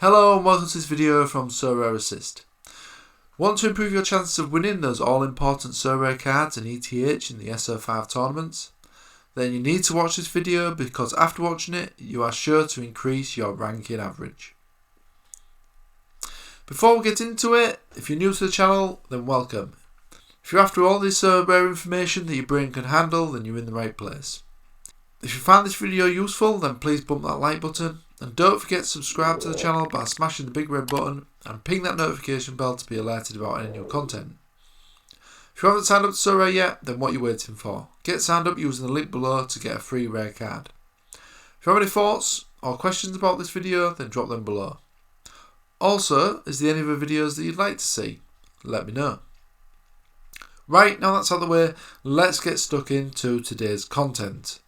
Hello and welcome to this video from Sorare Assist. Want to improve your chances of winning those all-important Sorare cards and ETH in the SO5 tournaments? Then you need to watch this video because after watching it, you are sure to increase your ranking average. Before we get into it, if you're new to the channel, then welcome. If you're after all this Sorare information that your brain can handle, then you're in the right place. If you found this video useful, then please bump that like button. And don't forget to subscribe to the channel by smashing the big red button and ping that notification bell to be alerted about any new content. If you haven't signed up to Sorare yet, then what are you waiting for? Get signed up using the link below to get a free rare card. If you have any thoughts or questions about this video, then drop them below. Also, is there any other videos that you'd like to see? Let me know. Right, now that's out of the way, let's get stuck into today's content.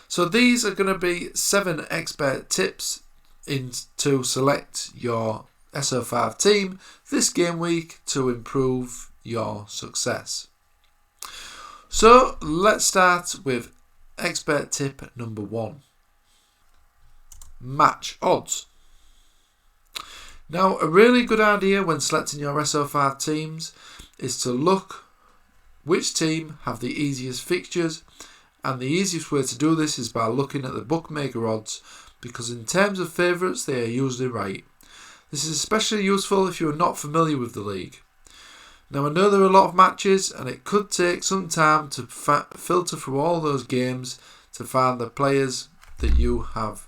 So these are going to be 7 expert tips to select your SO5 team this game week to improve your success. So let's start with expert tip number 1. Match odds. Now, a really good idea when selecting your SO5 teams is to look which team have the easiest fixtures. And the easiest way to do this is by looking at the bookmaker odds, because in terms of favourites they are usually right. This is especially useful if you are not familiar with the league. Now, I know there are a lot of matches and it could take some time to filter through all those games to find the players that you have,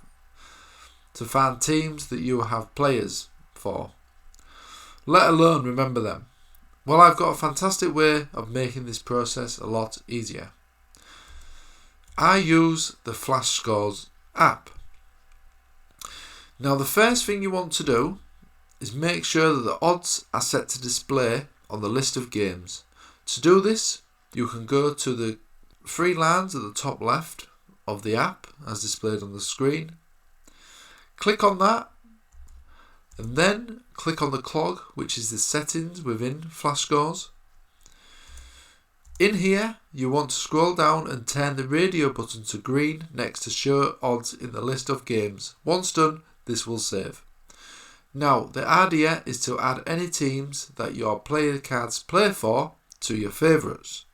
to find teams that you have players for, let alone remember them. Well, I've got a fantastic way of making this process a lot easier. I use the Flash Scores app. Now, the first thing you want to do is make sure that the odds are set to display on the list of games. To do this, you can go to the 3 lines at the top left of the app as displayed on the screen. Click on that and then click on the clog, which is the settings within Flash Scores. In here, you want to scroll down and turn the radio button to green next to show odds in the list of games. Once done, this will save. Now, the idea is to add any teams that your player cards play for to your favourites.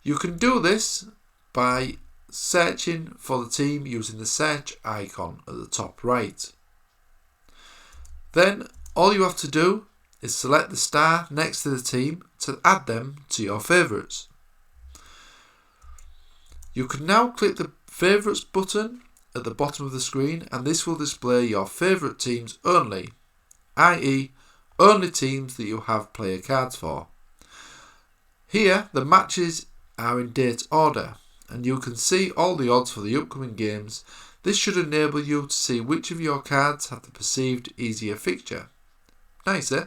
You can do this by searching for the team using the search icon at the top right. Then, all you have to do is select the star next to the team to add them to your favourites. You can now click the favourites button at the bottom of the screen and this will display your favourite teams only, i.e. only teams that you have player cards for. Here the matches are in date order and you can see all the odds for the upcoming games. This should enable you to see which of your cards have the perceived easier fixture. Nice, eh?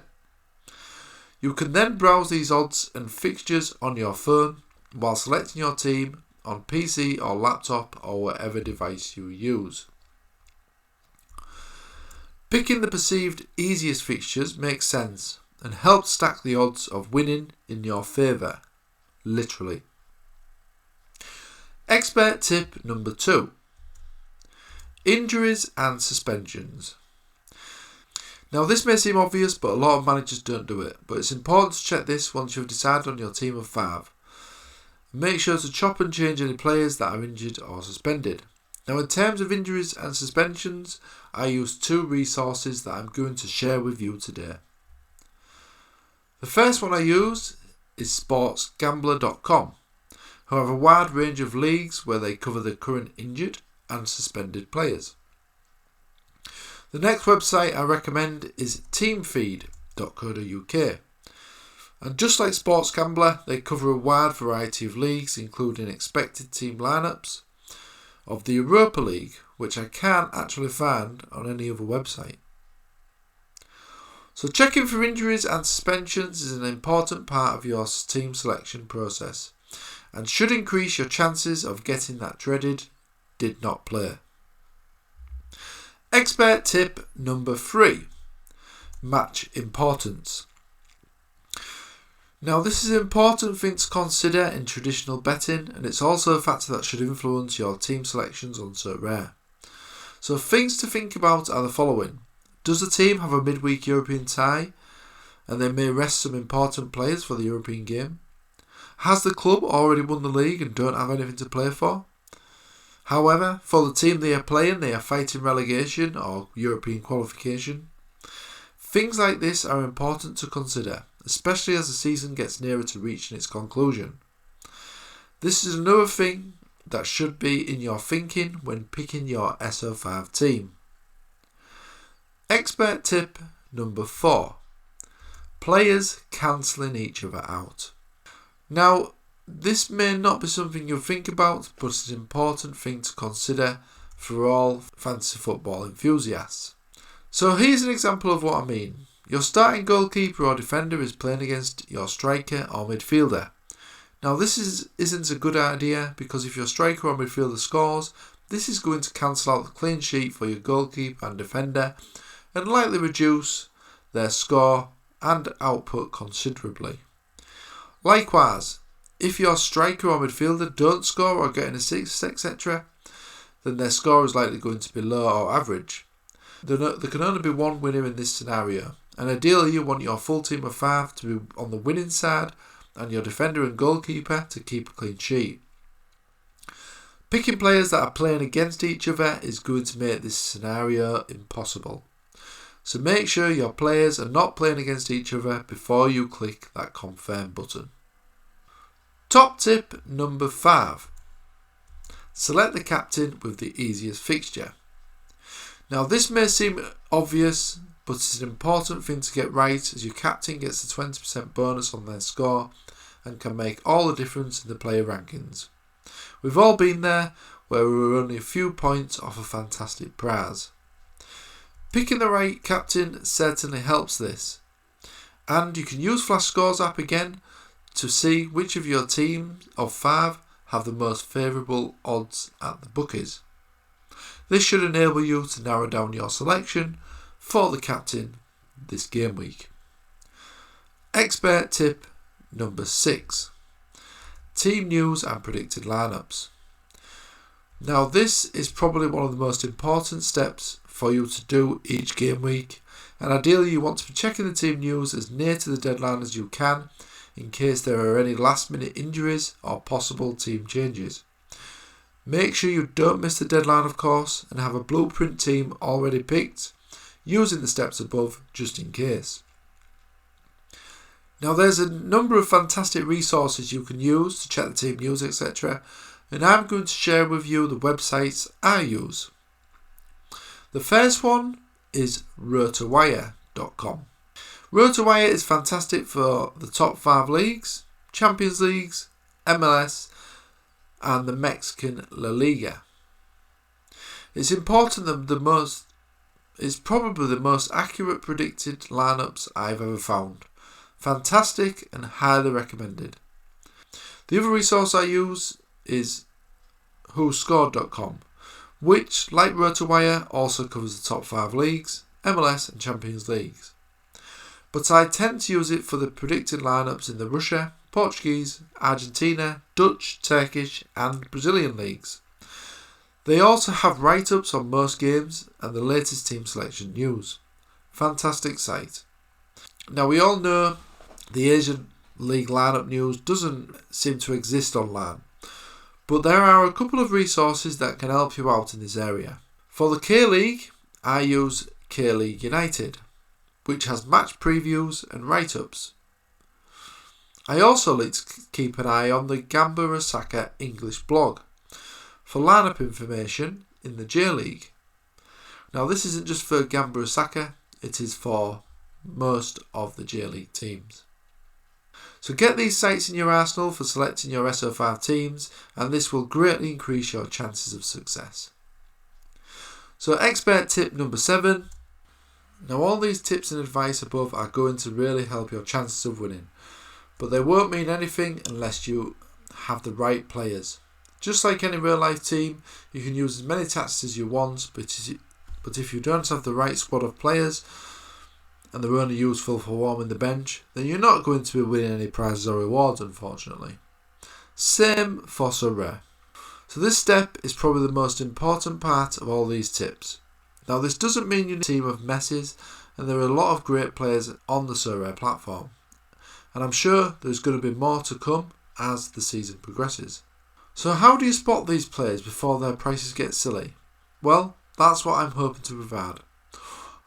You can then browse these odds and fixtures on your phone while selecting your team on PC or laptop or whatever device you use. Picking the perceived easiest fixtures makes sense and helps stack the odds of winning in your favour, literally. Expert tip number 2. Injuries and suspensions. Now, this may seem obvious, but a lot of managers don't do it. But it's important to check this once you've decided on your team of 5. Make sure to chop and change any players that are injured or suspended. Now, in terms of injuries and suspensions, I use 2 resources that I'm going to share with you today. The first one I use is sportsgambler.com, who have a wide range of leagues where they cover the current injured and suspended players. The next website I recommend is teamfeed.co.uk. And just like Sports Gambler, they cover a wide variety of leagues, including expected team lineups of the Europa League, which I can't actually find on any other website. So checking for injuries and suspensions is an important part of your team selection process and should increase your chances of getting that dreaded did not play. Expert tip number 3. Match importance. Now, this is an important thing to consider in traditional betting, and it's also a factor that should influence your team selections on Sorare. So things to think about are the following. Does the team have a midweek European tie and they may rest some important players for the European game? Has the club already won the league and don't have anything to play for? However, for the team they are playing, they are fighting relegation or European qualification. Things like this are important to consider, especially as the season gets nearer to reaching its conclusion. This is another thing that should be in your thinking when picking your SO5 team. Expert tip number 4. Players cancelling each other out. Now, this may not be something you'll think about, but it's an important thing to consider for all fantasy football enthusiasts. So here's an example of what I mean. Your starting goalkeeper or defender is playing against your striker or midfielder. Now this isn't a good idea because if your striker or midfielder scores, this is going to cancel out the clean sheet for your goalkeeper and defender and likely reduce their score and output considerably. Likewise, if your striker or midfielder don't score or get an assist, etc., then their score is likely going to be low or average. There can only be one winner in this scenario, and ideally you want your full team of 5 to be on the winning side and your defender and goalkeeper to keep a clean sheet. Picking players that are playing against each other is going to make this scenario impossible. So make sure your players are not playing against each other before you click that confirm button. Top tip number 5. Select the captain with the easiest fixture. Now this may seem obvious, but it's an important thing to get right as your captain gets a 20% bonus on their score and can make all the difference in the player rankings. We've all been there where we were only a few points off a fantastic prize. Picking the right captain certainly helps this, and you can use Flash Scores app again to see which of your team of 5 have the most favourable odds at the bookies. This should enable you to narrow down your selection for the captain this game week. Expert tip number 6. Team news and predicted lineups. Now this is probably one of the most important steps for you to do each game week, and ideally you want to be checking the team news as near to the deadline as you can in case there are any last minute injuries or possible team changes. Make sure you don't miss the deadline of course and have a blueprint team already picked using the steps above just in case. Now there's a number of fantastic resources you can use to check the team news etc, and I'm going to share with you the websites I use. The first one is rotowire.com. Rotowire is fantastic for the top 5 leagues, Champions Leagues, MLS and the Mexican La Liga. It's important that it's probably the most accurate predicted lineups I've ever found. Fantastic and highly recommended. The other resource I use is whoscored.com, which, like RotoWire, also covers the top 5 leagues, MLS and Champions Leagues. But I tend to use it for the predicted lineups in the Russia, Portuguese, Argentina, Dutch, Turkish and Brazilian leagues. They also have write-ups on most games and the latest team selection news. Fantastic site. Now we all know the Asian League lineup news doesn't seem to exist online, but there are a couple of resources that can help you out in this area. For the K-League, I use K-League United, which has match previews and write-ups. I also like to keep an eye on the Gamba Osaka English blog for lineup information in the J-League. Now this isn't just for Gamba Osaka, it is for most of the J-League teams. So get these sites in your arsenal for selecting your SO5 teams, and this will greatly increase your chances of success. So expert tip number 7. Now all these tips and advice above are going to really help your chances of winning, but they won't mean anything unless you have the right players. Just like any real life team, you can use as many tactics as you want, but if you don't have the right squad of players and they're only useful for warming the bench, then you're not going to be winning any prizes or rewards, unfortunately. Same for Sorare. So this step is probably the most important part of all these tips. Now this doesn't mean you need a team of messes, and there are a lot of great players on the Sorare platform. And I'm sure there's going to be more to come as the season progresses. So how do you spot these players before their prices get silly? Well, that's what I'm hoping to provide.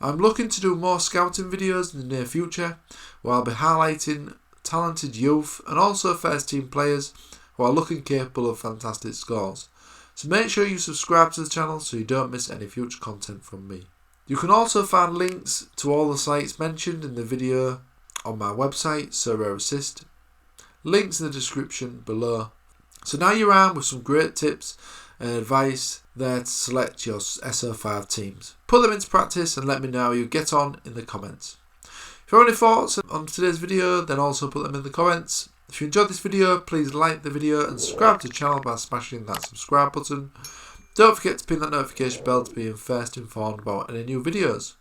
I'm looking to do more scouting videos in the near future, where I'll be highlighting talented youth and also first team players who are looking capable of fantastic scores. So make sure you subscribe to the channel so you don't miss any future content from me. You can also find links to all the sites mentioned in the video on my website, Sorare Assist. Links in the description below. So now you're armed with some great tips and advice there to select your SO5 teams. Put them into practice and let me know how you get on in the comments. If you have any thoughts on today's video, then also put them in the comments. If you enjoyed this video, please like the video and subscribe to the channel by smashing that subscribe button. Don't forget to pin that notification bell to be first informed about any new videos.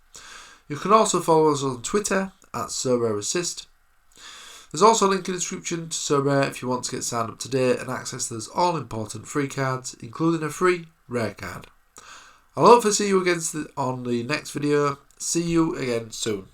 You can also follow us on Twitter at Sorare Assist. There's also a link in the description to Sorare if you want to get signed up today and access those all important free cards, including a free rare card. I'll hopefully see you again on the next video. See you again soon.